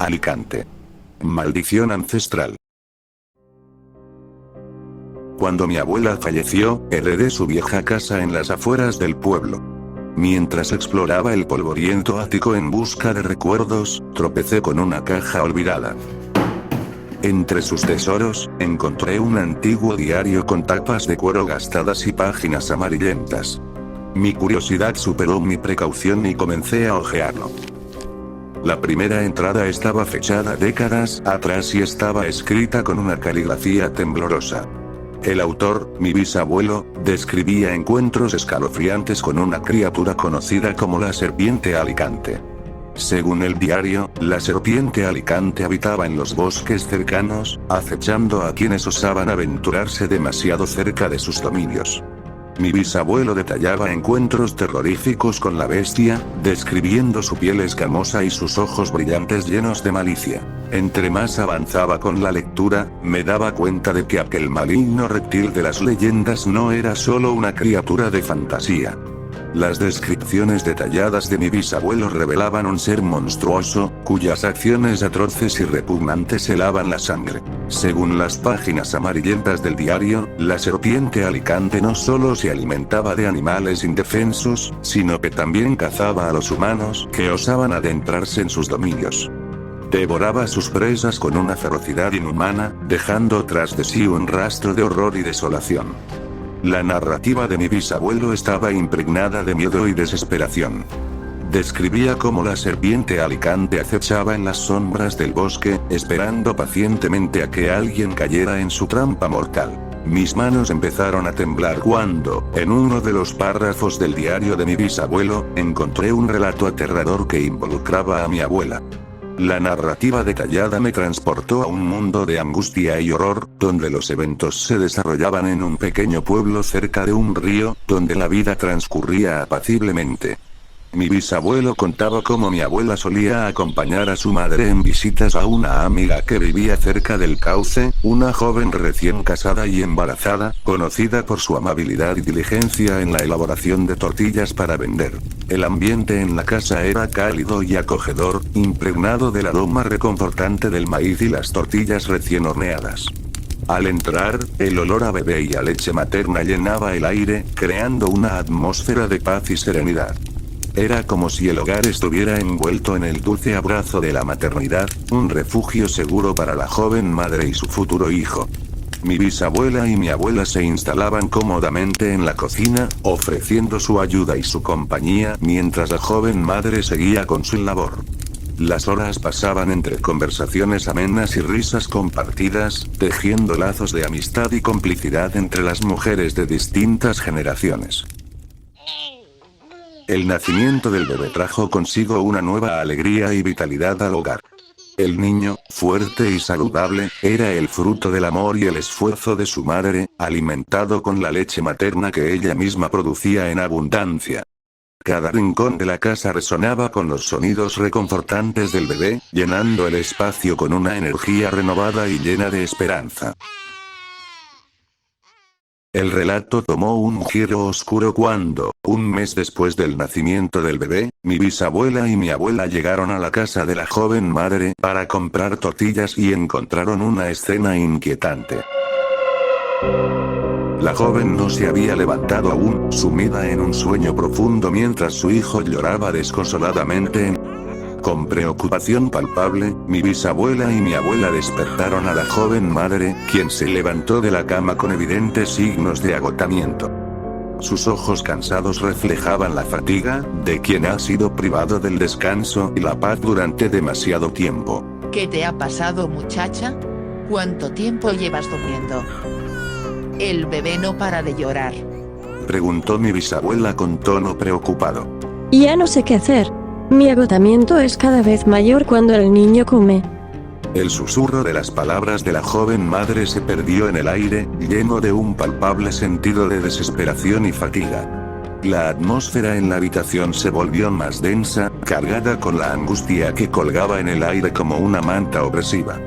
Alicante. Maldición ancestral. Cuando mi abuela falleció, heredé su vieja casa en las afueras del pueblo. Mientras exploraba el polvoriento ático en busca de recuerdos, tropecé con una caja olvidada. Entre sus tesoros, encontré un antiguo diario con tapas de cuero gastadas y páginas amarillentas. Mi curiosidad superó mi precaución y comencé a hojearlo. La primera entrada estaba fechada décadas atrás y estaba escrita con una caligrafía temblorosa. El autor, mi bisabuelo, describía encuentros escalofriantes con una criatura conocida como la serpiente Alicante. Según el diario, la serpiente Alicante habitaba en los bosques cercanos, acechando a quienes osaban aventurarse demasiado cerca de sus dominios. Mi bisabuelo detallaba encuentros terroríficos con la bestia, describiendo su piel escamosa y sus ojos brillantes llenos de malicia. Entre más avanzaba con la lectura, me daba cuenta de que aquel maligno reptil de las leyendas no era solo una criatura de fantasía. Las descripciones detalladas de mi bisabuelo revelaban un ser monstruoso, cuyas acciones atroces y repugnantes helaban la sangre. Según las páginas amarillentas del diario, la serpiente Alicante no solo se alimentaba de animales indefensos, sino que también cazaba a los humanos que osaban adentrarse en sus dominios. Devoraba a sus presas con una ferocidad inhumana, dejando tras de sí un rastro de horror y desolación. La narrativa de mi bisabuelo estaba impregnada de miedo y desesperación. Describía cómo la serpiente Alicante acechaba en las sombras del bosque, esperando pacientemente a que alguien cayera en su trampa mortal. Mis manos empezaron a temblar cuando, en uno de los párrafos del diario de mi bisabuelo, encontré un relato aterrador que involucraba a mi abuela. La narrativa detallada me transportó a un mundo de angustia y horror, donde los eventos se desarrollaban en un pequeño pueblo cerca de un río, donde la vida transcurría apaciblemente. Mi bisabuelo contaba cómo mi abuela solía acompañar a su madre en visitas a una amiga que vivía cerca del cauce, una joven recién casada y embarazada, conocida por su amabilidad y diligencia en la elaboración de tortillas para vender. El ambiente en la casa era cálido y acogedor, impregnado del aroma reconfortante del maíz y las tortillas recién horneadas. Al entrar, el olor a bebé y a leche materna llenaba el aire, creando una atmósfera de paz y serenidad. Era como si el hogar estuviera envuelto en el dulce abrazo de la maternidad, un refugio seguro para la joven madre y su futuro hijo. Mi bisabuela y mi abuela se instalaban cómodamente en la cocina, ofreciendo su ayuda y su compañía mientras la joven madre seguía con su labor. Las horas pasaban entre conversaciones amenas y risas compartidas, tejiendo lazos de amistad y complicidad entre las mujeres de distintas generaciones. El nacimiento del bebé trajo consigo una nueva alegría y vitalidad al hogar. El niño, fuerte y saludable, era el fruto del amor y el esfuerzo de su madre, alimentado con la leche materna que ella misma producía en abundancia. Cada rincón de la casa resonaba con los sonidos reconfortantes del bebé, llenando el espacio con una energía renovada y llena de esperanza. El relato tomó un giro oscuro cuando, un mes después del nacimiento del bebé, mi bisabuela y mi abuela llegaron a la casa de la joven madre para comprar tortillas y encontraron una escena inquietante. La joven no se había levantado aún, sumida en un sueño profundo mientras su hijo lloraba desconsoladamente. Con preocupación palpable, mi bisabuela y mi abuela despertaron a la joven madre, quien se levantó de la cama con evidentes signos de agotamiento. Sus ojos cansados reflejaban la fatiga de quien ha sido privado del descanso y la paz durante demasiado tiempo. ¿Qué te ha pasado, muchacha? ¿Cuánto tiempo llevas durmiendo? El bebé no para de llorar. Preguntó mi bisabuela con tono preocupado. Ya no sé qué hacer. Mi agotamiento es cada vez mayor cuando el niño come. El susurro de las palabras de la joven madre se perdió en el aire, lleno de un palpable sentido de desesperación y fatiga. La atmósfera en la habitación se volvió más densa, cargada con la angustia que colgaba en el aire como una manta opresiva.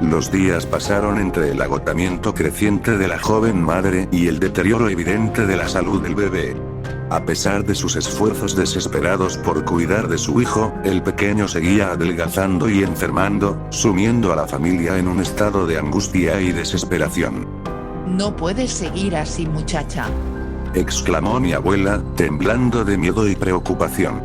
Los días pasaron entre el agotamiento creciente de la joven madre y el deterioro evidente de la salud del bebé. A pesar de sus esfuerzos desesperados por cuidar de su hijo, el pequeño seguía adelgazando y enfermando, sumiendo a la familia en un estado de angustia y desesperación. No puedes seguir así, muchacha. Exclamó mi abuela, temblando de miedo y preocupación.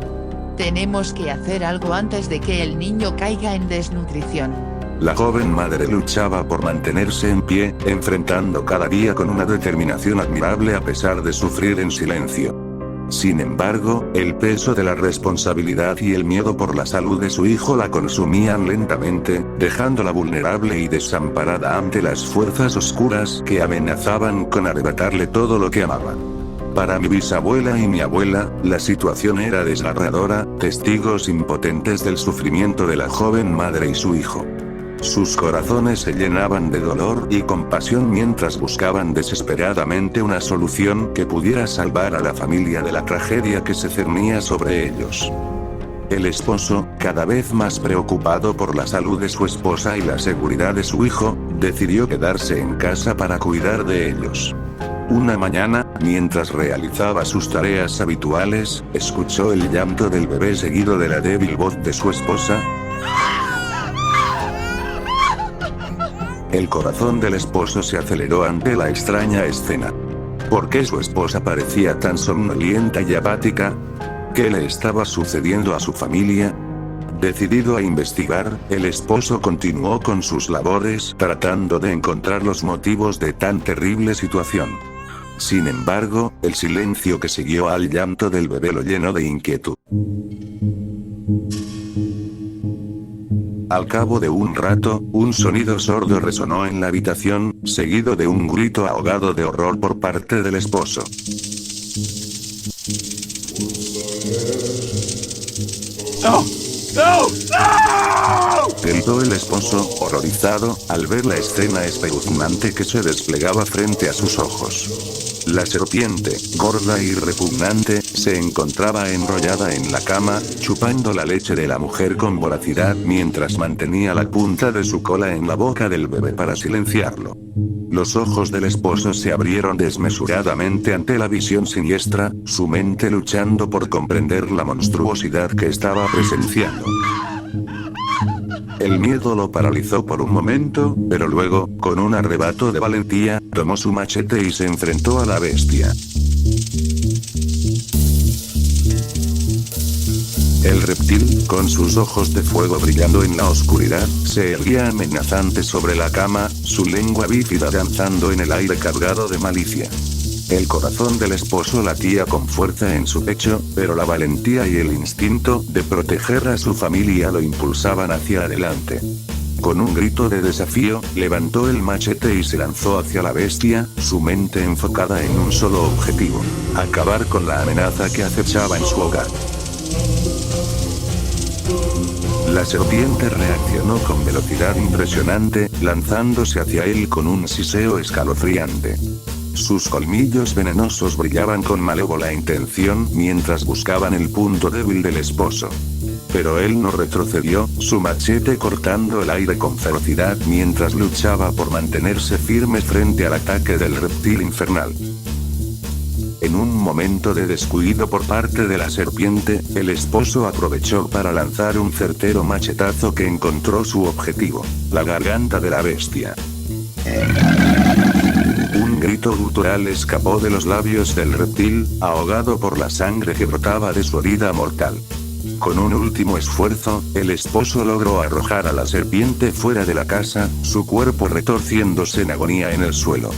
Tenemos que hacer algo antes de que el niño caiga en desnutrición. La joven madre luchaba por mantenerse en pie, enfrentando cada día con una determinación admirable a pesar de sufrir en silencio. Sin embargo, el peso de la responsabilidad y el miedo por la salud de su hijo la consumían lentamente, dejándola vulnerable y desamparada ante las fuerzas oscuras que amenazaban con arrebatarle todo lo que amaba. Para mi bisabuela y mi abuela, la situación era desgarradora, testigos impotentes del sufrimiento de la joven madre y su hijo. Sus corazones se llenaban de dolor y compasión mientras buscaban desesperadamente una solución que pudiera salvar a la familia de la tragedia que se cernía sobre ellos. El esposo, cada vez más preocupado por la salud de su esposa y la seguridad de su hijo, decidió quedarse en casa para cuidar de ellos. Una mañana, mientras realizaba sus tareas habituales, escuchó el llanto del bebé seguido de la débil voz de su esposa. El corazón del esposo se aceleró ante la extraña escena. ¿Por qué su esposa parecía tan somnolienta y apática? ¿Qué le estaba sucediendo a su familia? Decidido a investigar, el esposo continuó con sus labores tratando de encontrar los motivos de tan terrible situación. Sin embargo, el silencio que siguió al llanto del bebé lo llenó de inquietud. Al cabo de un rato, un sonido sordo resonó en la habitación, seguido de un grito ahogado de horror por parte del esposo. ¡No! ¡No! ¡No! Gritó el esposo, horrorizado, al ver la escena espeluznante que se desplegaba frente a sus ojos. La serpiente, gorda y repugnante, se encontraba enrollada en la cama, chupando la leche de la mujer con voracidad mientras mantenía la punta de su cola en la boca del bebé para silenciarlo. Los ojos del esposo se abrieron desmesuradamente ante la visión siniestra, su mente luchando por comprender la monstruosidad que estaba presenciando. El miedo lo paralizó por un momento, pero luego, con un arrebato de valentía, tomó su machete y se enfrentó a la bestia. El reptil, con sus ojos de fuego brillando en la oscuridad, se erguía amenazante sobre la cama, su lengua bífida danzando en el aire cargado de malicia. El corazón del esposo latía con fuerza en su pecho, pero la valentía y el instinto de proteger a su familia lo impulsaban hacia adelante. Con un grito de desafío, levantó el machete y se lanzó hacia la bestia, su mente enfocada en un solo objetivo: acabar con la amenaza que acechaba en su hogar. La serpiente reaccionó con velocidad impresionante, lanzándose hacia él con un siseo escalofriante. Sus colmillos venenosos brillaban con malévola intención mientras buscaban el punto débil del esposo. Pero él no retrocedió, su machete cortando el aire con ferocidad mientras luchaba por mantenerse firme frente al ataque del reptil infernal. En un momento de descuido por parte de la serpiente, el esposo aprovechó para lanzar un certero machetazo que encontró su objetivo: la garganta de la bestia. Un grito gutural escapó de los labios del reptil, ahogado por la sangre que brotaba de su herida mortal. Con un último esfuerzo, el esposo logró arrojar a la serpiente fuera de la casa, su cuerpo retorciéndose en agonía en el suelo.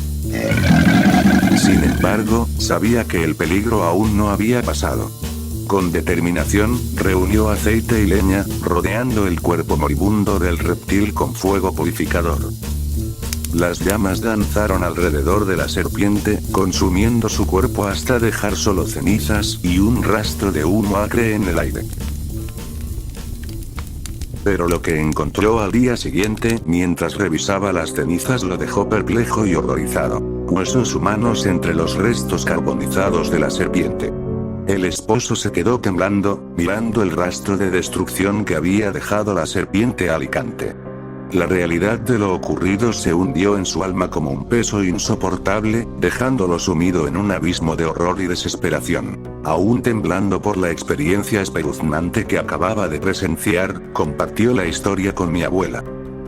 Sin embargo, sabía que el peligro aún no había pasado. Con determinación, reunió aceite y leña, rodeando el cuerpo moribundo del reptil con fuego purificador. Las llamas danzaron alrededor de la serpiente, consumiendo su cuerpo hasta dejar solo cenizas y un rastro de humo acre en el aire. Pero lo que encontró al día siguiente, mientras revisaba las cenizas, lo dejó perplejo y horrorizado: huesos humanos entre los restos carbonizados de la serpiente. El esposo se quedó temblando, mirando el rastro de destrucción que había dejado la serpiente alicante. La realidad de lo ocurrido se hundió en su alma como un peso insoportable, dejándolo sumido en un abismo de horror y desesperación. Aún temblando por la experiencia espeluznante que acababa de presenciar, compartió la historia con mi abuela.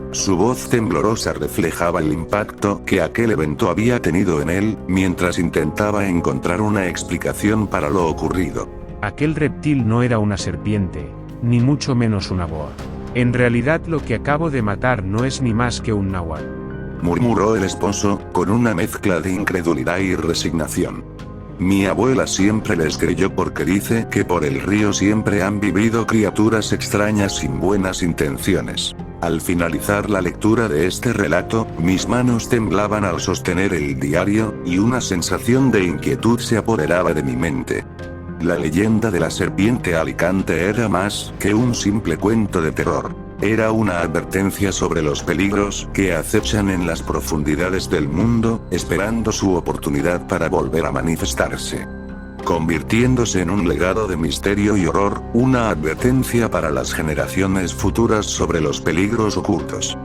Su voz temblorosa reflejaba el impacto que aquel evento había tenido en él, mientras intentaba encontrar una explicación para lo ocurrido. Aquel reptil no era una serpiente, ni mucho menos una boa. En realidad lo que acabo de matar no es ni más que un náhuatl, murmuró el esposo, con una mezcla de incredulidad y resignación. Mi abuela siempre les creyó porque dice que por el río siempre han vivido criaturas extrañas sin buenas intenciones. Al finalizar la lectura de este relato, mis manos temblaban al sostener el diario, y una sensación de inquietud se apoderaba de mi mente. La leyenda de la serpiente Alicante era más que un simple cuento de terror. Era una advertencia sobre los peligros que acechan en las profundidades del mundo, esperando su oportunidad para volver a manifestarse. Convirtiéndose en un legado de misterio y horror, una advertencia para las generaciones futuras sobre los peligros ocultos.